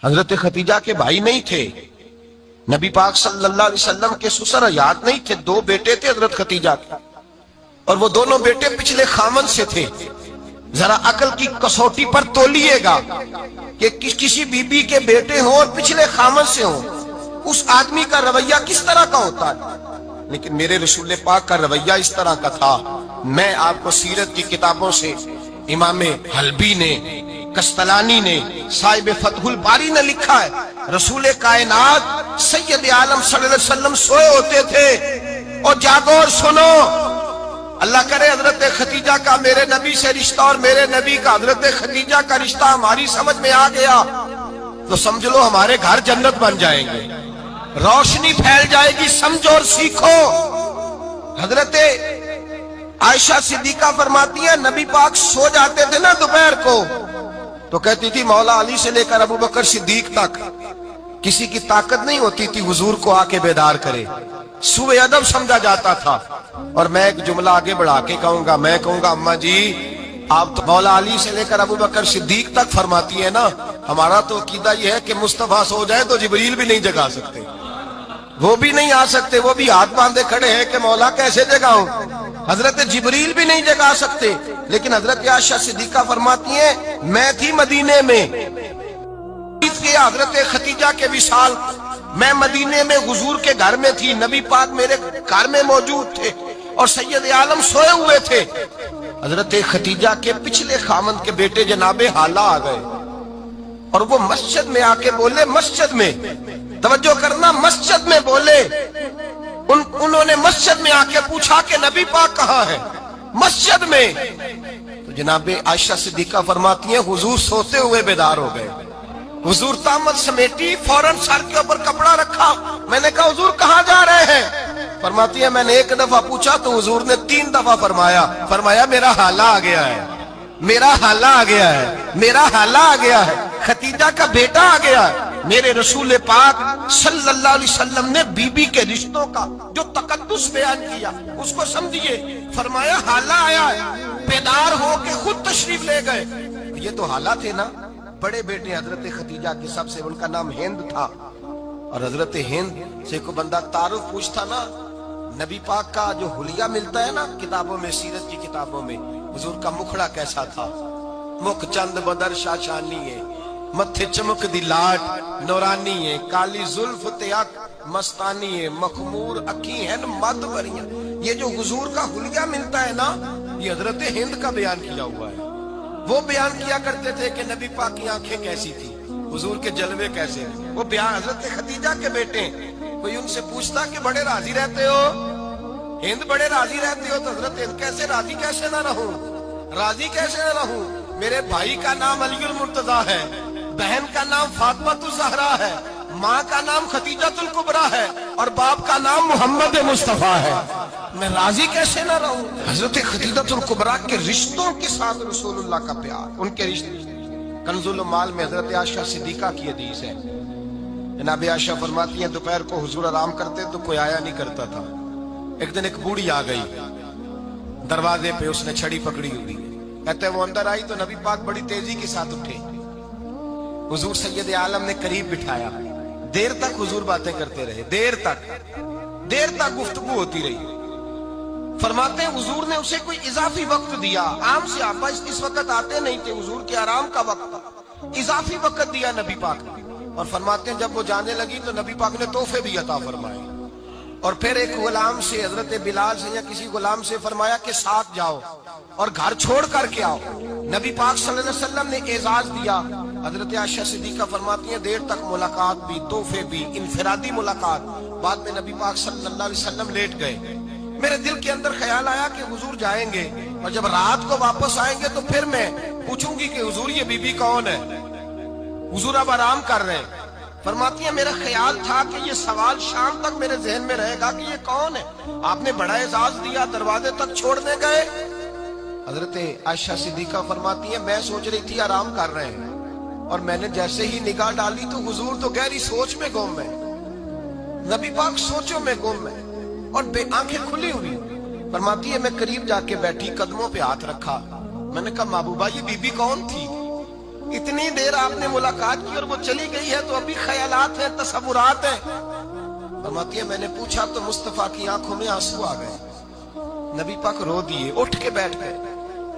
حضرت خدیجہ کے بھائی نہیں تھے، نبی پاک صلی اللہ علیہ وسلم کے سسر حیات نہیں تھے، دو بیٹے تھے حضرت خدیجہ کے، اور وہ دونوں بیٹے پچھلے خامن سے تھے۔ ذرا عقل کی کسوٹی پر تولیے گا کہ کسی بی بی کے بیٹے ہوں اور پچھلے خامن سے ہوں، اس آدمی کا رویہ کس طرح کا ہوتا ہے۔ لیکن میرے رسول پاک کا رویہ اس طرح کا تھا۔ میں آپ کو سیرت کی کتابوں سے امام حلبی نے، کستلانی نے، صاحب فتح الباری نے لکھا ہے، رسول کائنات سید عالم صلی اللہ علیہ وسلم سوئے ہوتے تھے اور جاگو اور سنو، اللہ کرے حضرت خدیجہ کا میرے نبی سے رشتہ اور میرے نبی کا حضرت خدیجہ کا رشتہ ہماری سمجھ میں آ گیا تو سمجھ لو ہمارے گھر جنت بن جائیں گے، روشنی پھیل جائے گی، سمجھو اور سیکھو۔ حضرت عائشہ صدیقہ فرماتی ہے نبی پاک سو جاتے تھے نا دوپہر کو تو کہتی تھی مولا علی سے لے کر ابو بکر صدیق تک کسی کی طاقت نہیں ہوتی تھی حضور کو آ کے بیدار کرے، سوء ادب سمجھا جاتا تھا۔ اور میں ایک جملہ آگے بڑھا کے کہوں گا، میں کہوں گا اماں جی آپ تو مولا علی سے لے کر ابو بکر صدیق تک فرماتی ہے نا، ہمارا تو عقیدہ یہ ہے کہ مصطفیٰ سو جائے تو جبریل بھی نہیں جگا سکتے، وہ بھی نہیں آ سکتے، وہ بھی ہاتھ باندھے کھڑے ہیں کہ مولا کیسے جگاؤں، حضرت جبریل بھی نہیں جگا سکتے۔ لیکن حضرت عائشہ صدیقہ فرماتی ہیں میں تھی مدینے میں حضرت خدیجہ کے وصال، میں مدینے میں حضور کے گھر میں تھی، نبی پاک میرے گھر میں موجود تھے اور سید عالم سوئے ہوئے تھے۔ حضرت خدیجہ کے پچھلے خامن کے بیٹے جناب حالہ آ گئے اور وہ مسجد میں آ کے بولے، مسجد میں توجہ کرنا، مسجد میں بولے، انہوں نے مسجد میں آ کے پوچھا کہ نبی پاک کہاں ہے، مسجد میں۔ تو جناب عائشہ صدیقہ فرماتی ہیں حضور سوتے ہوئے بیدار ہو گئے، حضور طامت سمیٹی، فوراً سر کے اوپر کپڑا رکھا، میں نے کہا حضور کہاں جا رہے ہیں؟ فرماتی ہے میں نے ایک دفعہ پوچھا تو حضور نے 3 دفعہ فرمایا میرا حالہ آ گیا ہے، میرا حالہ آ گیا ہے، میرا حالہ آ گیا ہے، خدیجہ کا بیٹا آ گیا ہے۔ میرے رسول پاک صلی اللہ علیہ وسلم نے بی بی کے رشتوں کا جو تقدس بیان کیا اس کو سمجھیے، فرمایا حالہ آیا ہے، بیدار ہو کے خود تشریف لے گئے۔ یہ تو حالہ تھے نا، بڑے بیٹے حضرت خدیجہ کے سب سے، ان کا نام ہند تھا، اور حضرت ہند سے کوئی بندہ تعارف پوچھتا نا، نبی پاک کا جو حلیہ ملتا ہے نا کتابوں میں، سیرت کی کتابوں میں، حضور کا مکھڑا کیسا تھا، مکھ چند بدر شاشانی ہے، متھے چمک دی لاٹ نورانی ہے، کالی زلف تیاک مستانی ہے، مخمور اکھی ہیں مد بریاں۔ یہ جو حضور کا حلیہ ملتا ہے نا، یہ حضرت ہند کا بیان کیا ہوا ہے۔ وہ بیان کیا کرتے تھے کہ نبی پاک کی آنکھیں کیسی تھی، حضور کے جلوے کیسے ہیں، وہ بیان حضرت خدیجہ کے بیٹے ہیں۔ کوئی ان سے پوچھتا کہ بڑے راضی رہتے ہو ہند، بڑے راضی رہتے ہو، تو حضرت ہند کیسے راضی کیسے نہ رہوں، راضی کیسے نہ رہوں، میرے بھائی کا نام علی المرتضیٰ ہے، بہن کا نام فاطمہ الزہرا ہے، ماں کا نام خدیجہ الکبریٰ ہے اور باپ کا نام محمد مصطفیٰ ہے، میں راضی کیسے نہ رہوں۔ حضرت خدیجہ الکبریٰ کے رشتوں کے ساتھ رسول اللہ کا پیار، ان کے رشتے۔ کنز المال میں حضرت عائشہ صدیقہ کی حدیث ہے، جناب عائشہ فرماتی ہیں دوپہر کو حضور آرام کرتے تو کوئی آیا نہیں کرتا تھا۔ ایک دن ایک بوڑھی آ گئی دروازے پہ، اس نے چھڑی پکڑی ہوئی، کہتے وہ اندر آئی تو نبی پاک بڑی تیزی کے ساتھ اٹھے، حضور سید عالم نے قریب بٹھایا، دیر تک حضور باتیں کرتے رہے، دیر تک گفتگو ہوتی رہی۔ فرماتے ہیں حضور نے اسے کوئی اضافی وقت دیا، عام صحابہ اس وقت آتے نہیں تھے، حضور کے آرام کا وقت تھا، اضافی وقت دیا نبی پاک نے۔ اور فرماتے ہیں جب وہ جانے لگی تو نبی پاک نے تحفے بھی عطا فرمائے، اور پھر ایک غلام سے، حضرت بلال سے یا کسی غلام سے فرمایا کہ ساتھ جاؤ اور گھر چھوڑ کر کے آؤ۔ نبی پاک صلی اللہ علیہ وسلم نے اعزاز دیا۔ حضرت عائشہ صدیقہ فرماتی ہیں دیر تک ملاقات بھی، تحفے بھی، انفرادی ملاقات۔ بعد میں نبی پاک صلی اللہ علیہ وسلم لیٹ گئے، میرے دل کے اندر خیال آیا کہ حضور جائیں گے اور جب رات کو واپس آئیں گے تو پھر میں پوچھوں گی کہ حضور یہ بی بی کون ہے، حضور اب آرام کر رہے ہیں۔ فرماتی ہیں میرا خیال تھا کہ یہ سوال شام تک میرے ذہن میں رہے گا کہ یہ کون ہے، آپ نے بڑا اعزاز دیا، دروازے تک چھوڑنے گئے۔ حضرت عائشہ صدیقہ فرماتی ہیں میں سوچ رہی تھی آرام کر رہے ہیں، اور میں نے جیسے ہی نگاہ ڈالی تو حضور تو گہری سوچ میں گم ہے، نبی پاک سوچوں میں گم ہے اور بے آنکھیں کھلی ہوئی۔ فرماتی ہے میں قریب جا کے بیٹھی، قدموں پہ ہاتھ رکھا، میں نے کہا محبوبہ یہ بی بی کون تھی، اتنی دیر آپ نے ملاقات کی اور وہ چلی گئی ہے تو ابھی خیالات ہیں، تصورات ہیں۔ فرماتی ہے میں نے پوچھا تو مصطفیٰ کی آنکھوں میں آنسو آ گئے، نبی پاک رو دیے، اٹھ کے بیٹھ گئے۔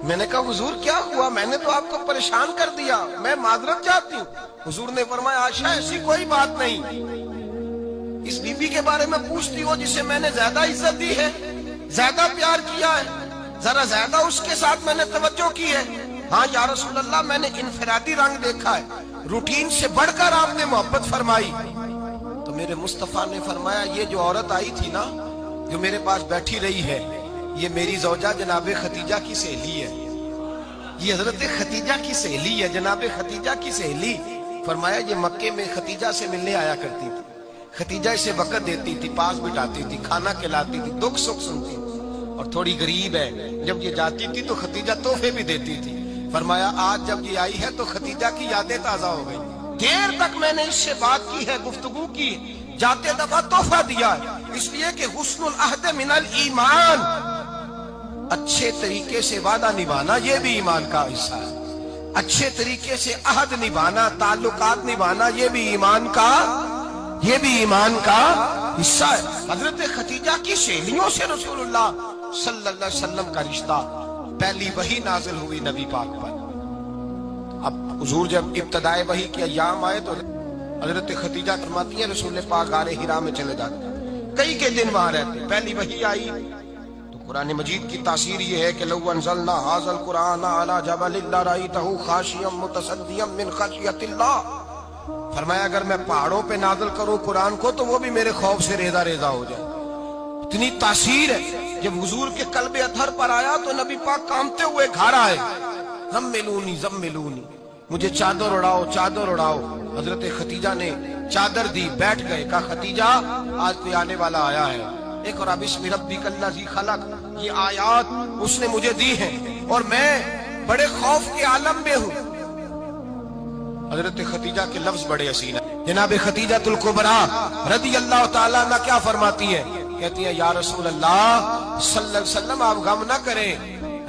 میں نے کہا حضور کیا ہوا؟ میں نے تو آپ کو پریشان کر دیا، میں معذرت چاہتی ہوں۔ حضور نے فرمایا عائشہ ایسی کوئی بات نہیں، اس بی بی کے بارے میں پوچھتی ہو جسے میں نے زیادہ عزت دی ہے، زیادہ پیار کیا ہے، ذرا زیادہ اس کے ساتھ میں نے توجہ کی ہے۔ ہاں یا رسول اللہ میں نے انفرادی رنگ دیکھا ہے، روٹین سے بڑھ کر آپ نے محبت فرمائی۔ تو میرے مصطفیٰ نے فرمایا یہ جو عورت آئی تھی نا، جو میرے پاس بیٹھی رہی ہے، یہ میری زوجہ جناب خدیجہ کی سہیلی ہے، یہ حضرت خدیجہ کی سہیلی ہے، جناب خدیجہ کی سہیلی۔ فرمایا یہ مکے میں خدیجہ سے ملنے آیا کرتی تھی، خدیجہ اسے وقت دیتی تھی، پاس بٹھاتی تھی، کھانا کھلاتی تھی، دکھ سکھ سنتی تھی، اور تھوڑی غریب ہے، جب یہ جاتی تھی تو خدیجہ تحفے بھی دیتی تھی۔ فرمایا آج جب یہ آئی ہے تو خدیجہ کی یادیں تازہ ہو گئی، دیر تک میں نے اس سے بات کی ہے، گفتگو کی، جاتے دفعہ تحفہ دیا ہے، اس لیے کہ حسن العہد من الایمان، اچھے طریقے سے وعدہ نبھانا یہ بھی ایمان کا حصہ ہے، اچھے طریقے سے عہد نبھانا، تعلقات نبھانا یہ بھی ایمان کا حصہ ہے۔ حضرت خدیجہ کی سہیلیوں سے رسول اللہ صلی اللہ علیہ وسلم کا رشتہ، پہلی وحی نازل ہوئی نبی پاک پر۔ اب حضور جب ابتدائے وحی کے ایام آئے تو حضرت خدیجہ فرماتی ہیں رسول پاک غار حرا میں چلے جاتے، کئی کے دن وہاں رہتے، پہلی وحی آئی تو قرآن مجید کی تاثیر یہ ہے کہ لو انزلنا ھذا القرآن علی جبل لرأیتہ خاشعا متصدعا من خشیۃ اللہ، فرمایا اگر میں پہاڑوں پہ نازل کروں قرآن کو تو وہ بھی میرے خوف سے ریزہ ریزہ ہو جائے، اتنی تاثیر ہے۔ جب حضور کے قلب اطہر پر آیا تو نبی پاک کامتے ہوئے گھر آئے، زملونی زملونی، مجھے چادر اڑاؤ چادر اڑاؤ۔ حضرت خدیجہ نے چادر دی، بیٹھ گئے، کہا خدیجہ آج کوئی آنے والا آیا ہے، ایک اور بسم ربک الذی خلق، یہ آیات اس نے مجھے دی ہیں اور میں بڑے خوف کے عالم میں ہوں۔ حضرت خدیجہ کے لفظ بڑے حسین ہیں۔ جناب خدیجہ الکبریٰ رضی اللہ تعالیٰ عنہ کیا فرماتی ہیں؟ کہتی ہیں یا رسول اللہ صلی اللہ علیہ وسلم آپ غم نہ کریں،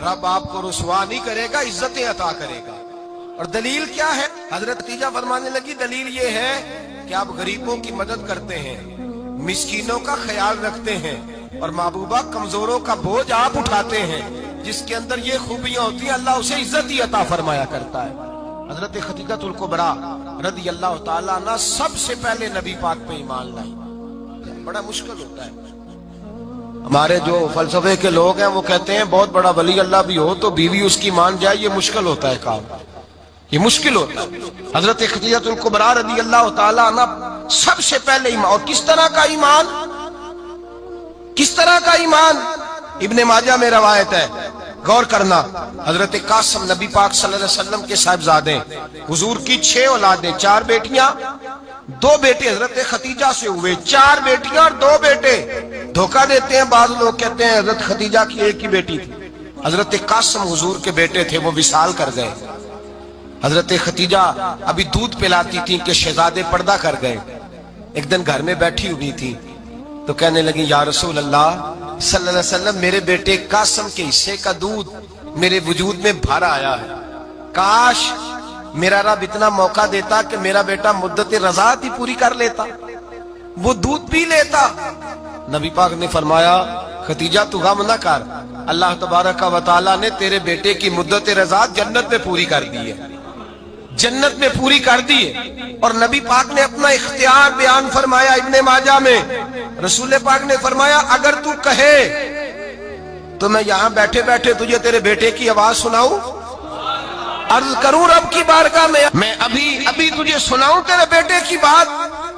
رب آپ کو رسوا نہیں کرے گا، عزتیں عطا کرے گا۔ اور دلیل کیا ہے؟ حضرت خدیجہ فرمانے لگی دلیل یہ ہے کہ آپ غریبوں کی مدد کرتے ہیں، مسکینوں کا خیال رکھتے ہیں، اور محبوبہ کمزوروں کا بوجھ آپ اٹھاتے ہیں، جس کے اندر یہ خوبیاں ہوتی ہیں اللہ اسے عزت ہی عطا فرمایا کرتا ہے۔ حضرت خدیجہ الکبریٰ رضی اللہ تعالیٰ عنہ سب سے پہلے نبی پاک پہ ایمان لائی۔ بڑا مشکل ہوتا ہے، ہمارے جو فلسفے کے لوگ ہیں وہ کہتے ہیں بہت بڑا ولی اللہ بھی ہو تو بیوی اس کی مان جائے، یہ مشکل ہوتا ہے کام، یہ مشکل ہوتا ہے۔ حضرت خدیجہ الکبریٰ رضی اللہ تعالیٰ عنہ سب سے پہلے ایمان، اور کس طرح کا ایمان؟ کس طرح کا ایمان؟ ابن ماجہ میں روایت ہے، غور کرنا، حضرت قاسم نبی پاک صلی اللہ علیہ وسلم کے صاحبزادے، حضور کی 6 اولادیں، 4 بیٹیاں 2 بیٹے حضرت خدیجہ سے ہوئے، 4 بیٹیاں اور 2 بیٹے۔ دھوکہ دیتے ہیں بعض لوگ، کہتے ہیں حضرت خدیجہ کی ایک ہی بیٹی تھی، حضرت قاسم حضور کے بیٹے تھے، وہ وصال کر گئے۔ حضرت خدیجہ ابھی دودھ پلاتی تھی کہ شہزادے پردہ کر گئے۔ ایک دن گھر میں بیٹھی ہوئی تھی تو کہنے لگی یا رسول اللہ صلی اللہ علیہ وسلم میرے بیٹے قاسم کے حصے کا دودھ میرے وجود میں بھر آیا ہے، کاش میرا رب اتنا موقع دیتا کہ میرا بیٹا مدت رضاعت ہی پوری کر لیتا، وہ دودھ پی لیتا۔ نبی پاک نے فرمایا خدیجہ تو غم نہ کر، اللہ تبارک و تعالیٰ نے تیرے بیٹے کی مدت رضاعت جنت میں پوری کر دی ہے، جنت میں پوری کر دی ہے۔ اور نبی پاک نے اپنا اختیار بیان فرمایا ابن ماجہ میں، رسول پاک نے فرمایا اگر تو کہے تو میں یہاں بیٹھے بیٹھے تجھے تیرے بیٹے کی آواز سناؤں، عرض کروں رب کی بارگاہ میں ابھی تجھے سناؤں تیرے بیٹے کی بات،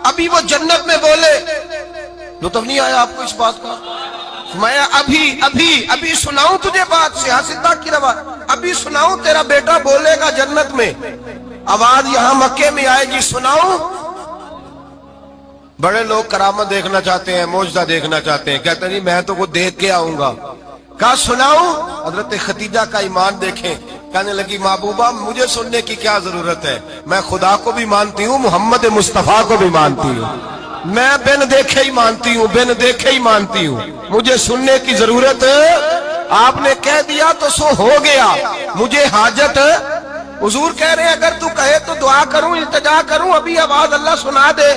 ابھی وہ جنت میں بولے۔ لطف نہیں آیا آپ کو اس بات کا؟ میں ابھی سناؤں تجھے بات، سیاستہ کی روایت، ابھی سناؤں تیرا بیٹا بولے گا جنت میں، آواز یہاں مکے میں آئے گی، سناؤں؟ بڑے لوگ کرامت دیکھنا چاہتے ہیں، معجزہ دیکھنا چاہتے ہیں، کہتے ہیں میں تو وہ دیکھ کے آؤں گا، کہا سناؤں؟ حضرت خدیجہ کا ایمان دیکھیں، کہنے لگی محبوبہ مجھے سننے کی کیا ضرورت ہے، میں خدا کو بھی مانتی ہوں، محمد مصطفیٰ کو بھی مانتی ہوں، میں بن دیکھے ہی مانتی ہوں، بن دیکھے ہی مانتی ہوں، مجھے سننے کی ضرورت آپ نے کہہ دیا تو سو ہو گیا، مجھے حاجت حضور کہہ رہے ہیں اگر تو کہے تو دعا کروں، التجا کروں، ابھی آواز اللہ سنا دے،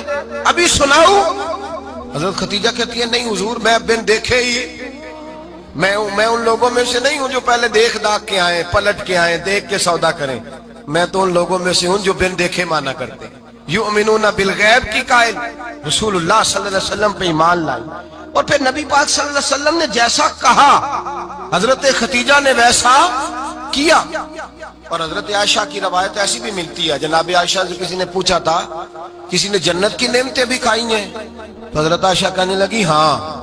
ابھی سناؤں؟ حضرت ختیجہ کہتی ہے نہیں حضور، میں بن دیکھے ہی میں ان لوگوں میں سے نہیں ہوں جو پہلے دیکھ داکھ کے آئیں، پلٹ کے آئیں، دیکھ کے سودا کریں، میں تو ان لوگوں میں سے ہوں جو بن دیکھے مانا کرتے، یؤمنون بالغیب کی قائل، رسول اللہ صلی اللہ علیہ وسلم پہ ایمان لائی۔ اور پھر نبی پاک صلی اللہ علیہ وسلم نے جیسا کہا حضرت ختیجہ نے ویسا کیا۔ اور حضرت عائشہ کی روایت ایسی بھی ملتی ہے، جناب عائشہ سے کسی نے پوچھا تھا کسی نے جنت کی نعمتیں بھی کھائی ہیں؟ تو حضرت عائشہ کہنے لگی ہاں،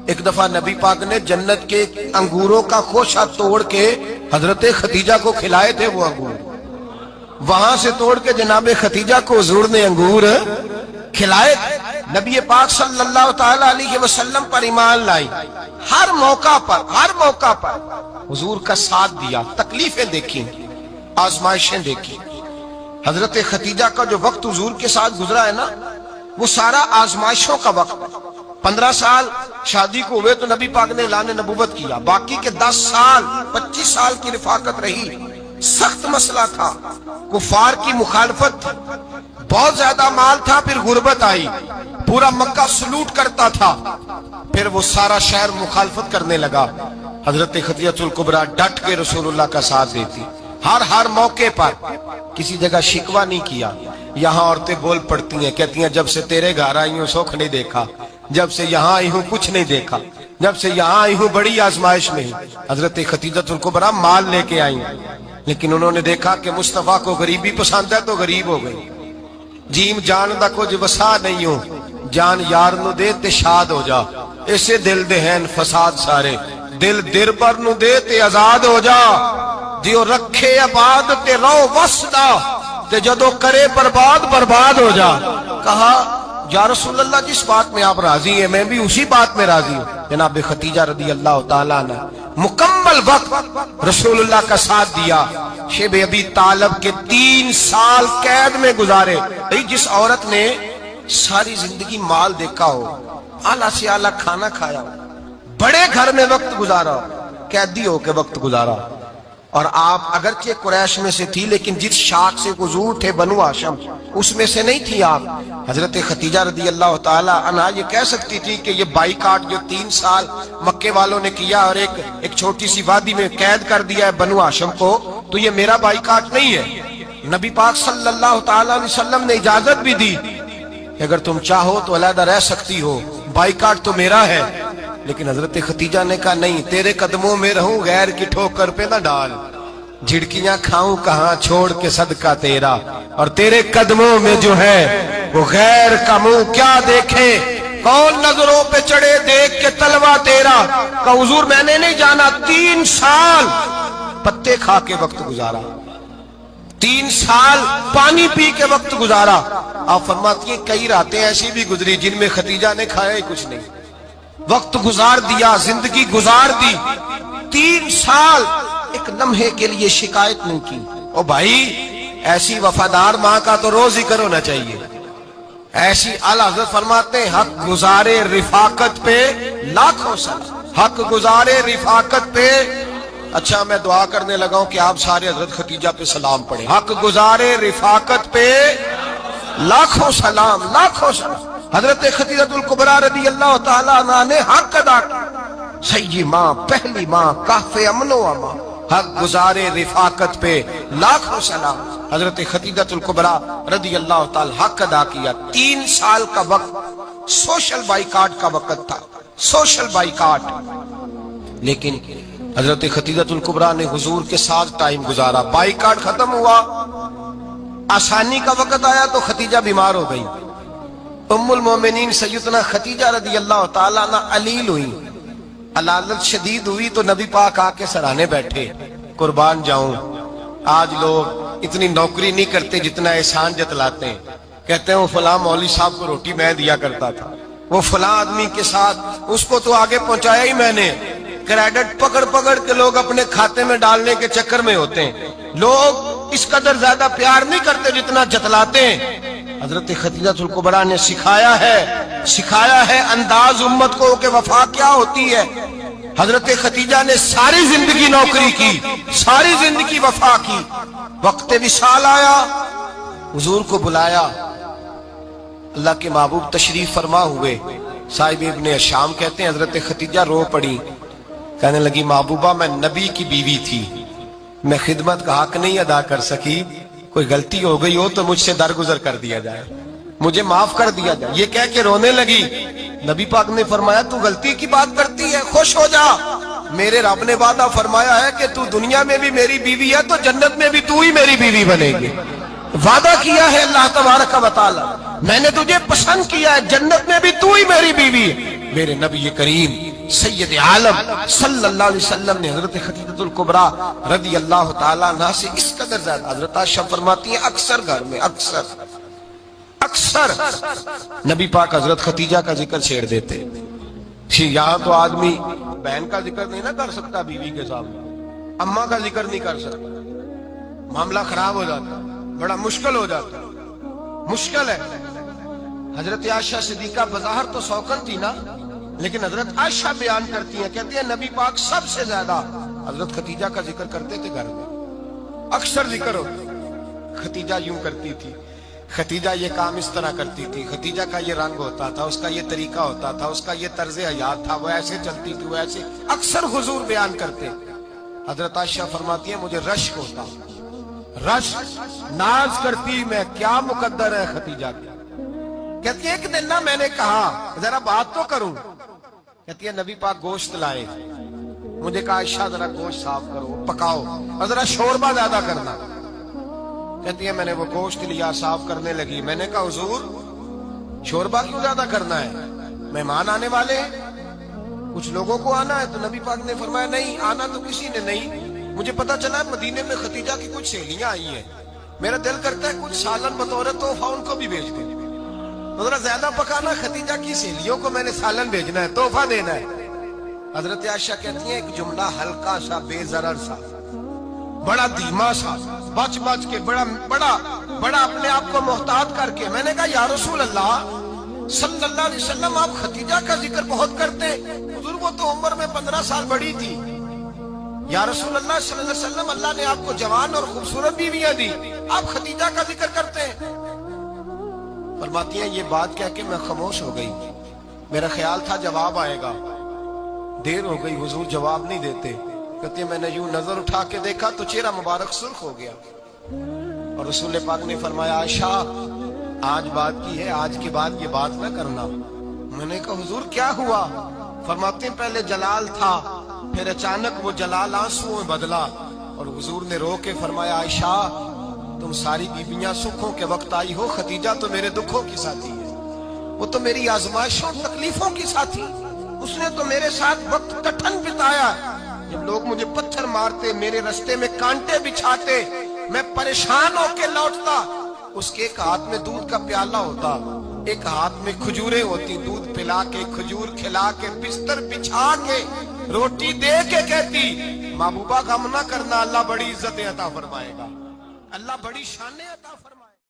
ایک دفعہ نبی پاک نے جنت کے انگوروں کا خوشہ توڑ کے حضرت ختیجہ کو کھلائے تھے، وہ انگور وہاں سے توڑ کے جناب ختیجہ کو حضور نے انگور کھلائے تھے۔ نبی پاک صلی اللہ تعالی علیہ وسلم پر ایمان لائی، ہر موقع پر حضور کا ساتھ دیا، تکلیفیں دیکھی، آزمائشیں دیکھی۔ حضرت ختیجہ کا جو وقت حضور کے ساتھ گزرا ہے نا، وہ سارا آزمائشوں کا وقت۔ 15 سال شادی کو ہوئے تو نبی پاک نے اعلان نبوت کیا، باقی کے 10 سال 25 سال کی رفاقت رہی، سخت مسئلہ تھا، کفار کی مخالفت تھی، بہت زیادہ مال تھا، پھر غربت آئی، پورا مکہ سلوٹ کرتا تھا، پھر وہ سارا شہر مخالفت کرنے لگا۔ حضرت ختیجہ الکبریٰ ڈٹ کے رسول اللہ کا ساتھ دیتی، ہر موقع پر کسی جگہ شکوہ نہیں کیا۔ یہاں عورتیں بول پڑتی ہیں، کہتی ہیں جب سے تیرے گھر آئی ہوں سکھ نہیں دیکھا، جب سے یہاں آئی ہوں کچھ نہیں دیکھا، جب سے یہاں آئی ہوں بڑی آزمائش میں ہی۔ حضرت ختیجہ الکبریٰ مال لے کے آئی ہیں، لیکن انہوں نے دیکھا کہ مصطفیٰ کو غریبی پسند ہے تو غریب ہو گئی۔ جیم جان دا کچھ وسا نہیں ہوں، جان یار نو دے تے شاد ہو جا، اسے دل دے ہیں فساد سارے، دل در پر نو دے تے آزاد ہو جا، دیو رکھے آباد تے رو وسدا تے جدو کرے برباد ہو جا۔ کہا یا رسول اللہ جس بات میں آپ راضی ہیں میں بھی اسی بات میں راضی ہوں۔ جناب ختیجہ رضی اللہ تعالیٰ عنہ مکمل وقت رسول اللہ کا ساتھ دیا۔ شیب ابی طالب کے 3 سال قید میں گزارے۔ جس عورت نے ساری زندگی مال دیکھا ہو، اعلیٰ سے اعلیٰ کھانا کھایا ہو، بڑے گھر میں وقت گزارا ہو، قیدی ہو کے وقت گزارا، اور آپ اگرچہ قریش میں سے تھی لیکن جس شاخ سے حضور تھے بنو ہاشم اس میں سے نہیں تھی آپ۔ حضرت ختیجہ رضی اللہ تعالی عنہا یہ کہہ سکتی تھی کہ یہ بائیکاٹ جو 3 سال مکے والوں نے کیا اور ایک چھوٹی سی وادی میں قید کر دیا ہے بنو ہاشم کو، تو یہ میرا بائیکاٹ نہیں ہے۔ نبی پاک صلی اللہ تعالی علیہ وسلم نے اجازت بھی دی کہ اگر تم چاہو تو علیحدہ رہ سکتی ہو، بائیکاٹ تو میرا ہے۔ لیکن حضرت ختیجہ نے کہا نہیں، تیرے قدموں میں رہوں، غیر کی ٹھوکر پہ نہ ڈال، جھڑکیاں کھاؤں کہاں چھوڑ کے صدقہ تیرا، اور تیرے قدموں میں جو ہے وہ غیر کا منہ کیا دیکھے، کون نظروں پہ چڑھے دیکھ کے تلوا تیرا۔ کہ حضور میں نے نہیں جانا، 3 سال پتے کھا کے وقت گزارا، 3 سال پانی پی کے وقت گزارا۔ آپ فرماتی ہیں کئی راتیں ایسی بھی گزری جن میں ختیجہ نے کھایا ہی کچھ نہیں، وقت گزار دیا، زندگی گزار دی، 3 سال ایک لمحے کے لیے شکایت نہیں کی۔ او بھائی ایسی وفادار ماں کا تو روز ذکر ہونا چاہیے۔ ایسی اعلیٰ حضرت فرماتے ہیں حق گزارے رفاقت پہ لاکھوں سلام، حق گزارے رفاقت پہ۔ اچھا میں دعا کرنے لگا ہوں کہ آپ سارے حضرت ختیجہ پہ سلام پڑھیں۔ حق گزارے رفاقت پہ لاکھوں سلام، لاکھوں سلام۔ حضرت ختیجہ الکبریٰ رضی اللہ تعالیٰ عنہ نے حق ادا کیا، سیدی ماں، پہلی ماں، کہف امن و امان، حق گزارے رفاقت پہ لاکھوں سلام۔ حضرت ختیجہ الکبریٰ رضی اللہ تعالی حق ادا کیا۔ 3 سال کا وقت سوشل بائیکاٹ کا وقت تھا، سوشل بائیکاٹ، لیکن حضرت ختیجہ الکبریٰ نے حضور کے ساتھ ٹائم گزارا۔ بائیکاٹ ختم ہوا، آسانی کا وقت آیا تو ختیجہ بیمار ہو گئی۔ ام المومنین سیدنا ختیجہ رضی اللہ تعالیٰ عنہ علیل ہوئی، علالت شدید ہوئی تو نبی پاک آ کے سرانے بیٹھے۔ قربان جاؤں، آج لوگ اتنی نوکری نہیں کرتے جتنا احسان جتلاتے ہیں۔ کہتے ہیں وہ فلاں مولوی صاحب کو روٹی میں دیا کرتا تھا، وہ فلاں آدمی کے ساتھ اس کو تو آگے پہنچایا ہی میں نے۔ کریڈٹ پکڑ پکڑ کے لوگ اپنے کھاتے میں ڈالنے کے چکر میں ہوتے ہیں۔ لوگ اس قدر زیادہ پیار نہیں کرتے جتنا جتلاتے ہیں۔ حضرت ختیجہ الکبریٰ نے سکھایا ہے انداز امت کو کہ وفا کیا ہوتی ہے۔ حضرت خدیجہ نے ساری زندگی نوکری کی، ساری زندگی وفا کی، وقت وصال آیا، حضور کو بلایا، اللہ کے محبوب تشریف فرما ہوئے۔ صاحب ابن شام کہتے ہیں حضرت خدیجہ رو پڑی، کہنے لگی محبوبہ میں نبی کی بیوی تھی، میں خدمت کا حق نہیں ادا کر سکی، کوئی غلطی ہو گئی ہو تو مجھ سے درگزر کر دیا جائے، مجھے معاف کر دیا جائے۔ یہ کہہ کے رونے لگی۔ نبی پاک نے فرمایا تو غلطی کی بات کرتی ہے، خوش ہو جا، میرے رب نے وعدہ فرمایا ہے کہ تو دنیا میں بھی میری بیوی ہے تو جنت میں بھی تو ہی میری بیوی بنے گی۔ وعدہ کیا ہے اللہ تبارک و تعالی، میں نے تجھے پسند کیا ہے، جنت میں بھی تو ہی میری بیوی ہے۔ میرے نبی کریم سید عالم صلی اللہ علیہ وسلم نے حضرت خدیجہ الکبریٰ رضی اللہ تعالیٰ عنہ سے اس قدر زیادہ، حضرت عائشہ فرماتی ہیں اکثر گھر میں اکثر نبی پاک حضرت خدیجہ کا ذکر چھیڑ دیتے۔ یہاں تو آدمی بہن کا ذکر نہیں نہ کر سکتا بیوی کے سامنے، اماں کا ذکر نہیں کر سکتا، معاملہ خراب ہو جاتا، بڑا مشکل ہو جاتا، مشکل ہے۔ حضرت عائشہ صدیقہ بظاہر تو سوکن تھی نا، لیکن حضرت عائشہ بیان کرتی ہیں، کہتی ہیں نبی پاک سب سے زیادہ حضرت خدیجہ کا ذکر کرتے تھے گھر میں، اکثر ذکر ہوتا۔ خدیجہ یوں کرتی تھی، خدیجہ یہ کام اس طرح کرتی تھی، خدیجہ کا یہ رنگ ہوتا تھا، اس کا یہ طریقہ ہوتا تھا، اس کا یہ طرز حیات تھا، وہ ایسے چلتی تھی، وہ ایسے، اکثر حضور بیان کرتے۔ حضرت عائشہ فرماتی ہیں مجھے رشک ہوتا، رشک، ناز کرتی میں، کیا مقدر ہے خدیجہ کی۔ کہتی ہے ایک دن نا میں نے کہا ذرا بات تو کروں، کہتی ہے نبی پاک گوشت لائے، مجھے کہا عائشہ ذرا گوشت صاف کرو، پکاؤ اور ذرا شوربہ زیادہ کرنا۔ کہتی ہے میں نے وہ گوشت لیا، صاف کرنے لگی، میں نے کہا حضور شوربہ کیوں زیادہ کرنا ہے، مہمان آنے والے ہیں، کچھ لوگوں کو آنا ہے۔ تو نبی پاک نے فرمایا نہیں، آنا تو کسی نے نہیں، مجھے پتا چلا مدینے میں خدیجہ کی کچھ سہیلیاں آئی ہیں، میرا دل کرتا ہے کچھ سالن بطور تحفہ ان کو بھی بھیج دیں، تو ذرا زیادہ پکانا، خدیجہ کی سہیلیوں کو میں نے سالن بھیجنا ہے، تحفہ دینا ہے۔ حضرت عائشہ کہتی ہیں ایک جملہ ہلکا سا، بے ضرر سا، بڑا دھیما سا، بچ کے بڑا اپنے آپ کو محتاط کر کے، میں نے کہا یا رسول اللہ صلی اللہ علیہ وسلم آپ خدیجہ کا ذکر بہت کرتے، حضور وہ تو عمر میں 15 سال بڑی تھی، یا رسول اللہ صلی اللہ علیہ وسلم اللہ نے آپ کو جوان اور خوبصورت بیویاں دی، آپ خدیجہ کا ذکر کرتے ہیں۔ فرماتی ہیں یہ بات کہہ کے میں خاموش ہو گئی، میرا خیال تھا جواب آئے گا، دیر ہو گئی، حضور جواب نہیں دیتے۔ کہتے ہیں میں نے یوں نظر اٹھا کے دیکھا تو چہرہ مبارک سرخ ہو گیا، اور رسول پاک نے فرمایا عائشہ آج بات کی ہے، آج کے بعد یہ بات نہ کرنا۔ میں نے کہا حضور کیا ہوا؟ فرماتے ہیں پہلے جلال تھا، پھر اچانک وہ جلال آنسوں میں بدلا، اور حضور نے رو کے فرمایا عائشہ تم ساری بیویاں سکھوں کے وقت آئی ہو، خدیجہ تو میرے دکھوں کی ساتھی ہے، وہ تو میری آزمائشوں تکلیفوں کی ساتھی، اس نے تو میرے ساتھ وقت کٹھن بتایا، جب لوگ مجھے پتھر مارتے، میرے رستے میں کانٹے بچھاتے، میں پریشان ہو کے لوٹتا، اس کے ایک ہاتھ میں دودھ کا پیالہ ہوتا، ایک ہاتھ میں کھجوریں ہوتی، دودھ پلا کے، کھجور کھلا کے، بستر بچھا کے، روٹی دے کے کہتی محبوبہ غم نہ کرنا، اللہ بڑی عزتیں عطا فرمائے گا، اللہ بڑی شانیں عطا فرمائے گا۔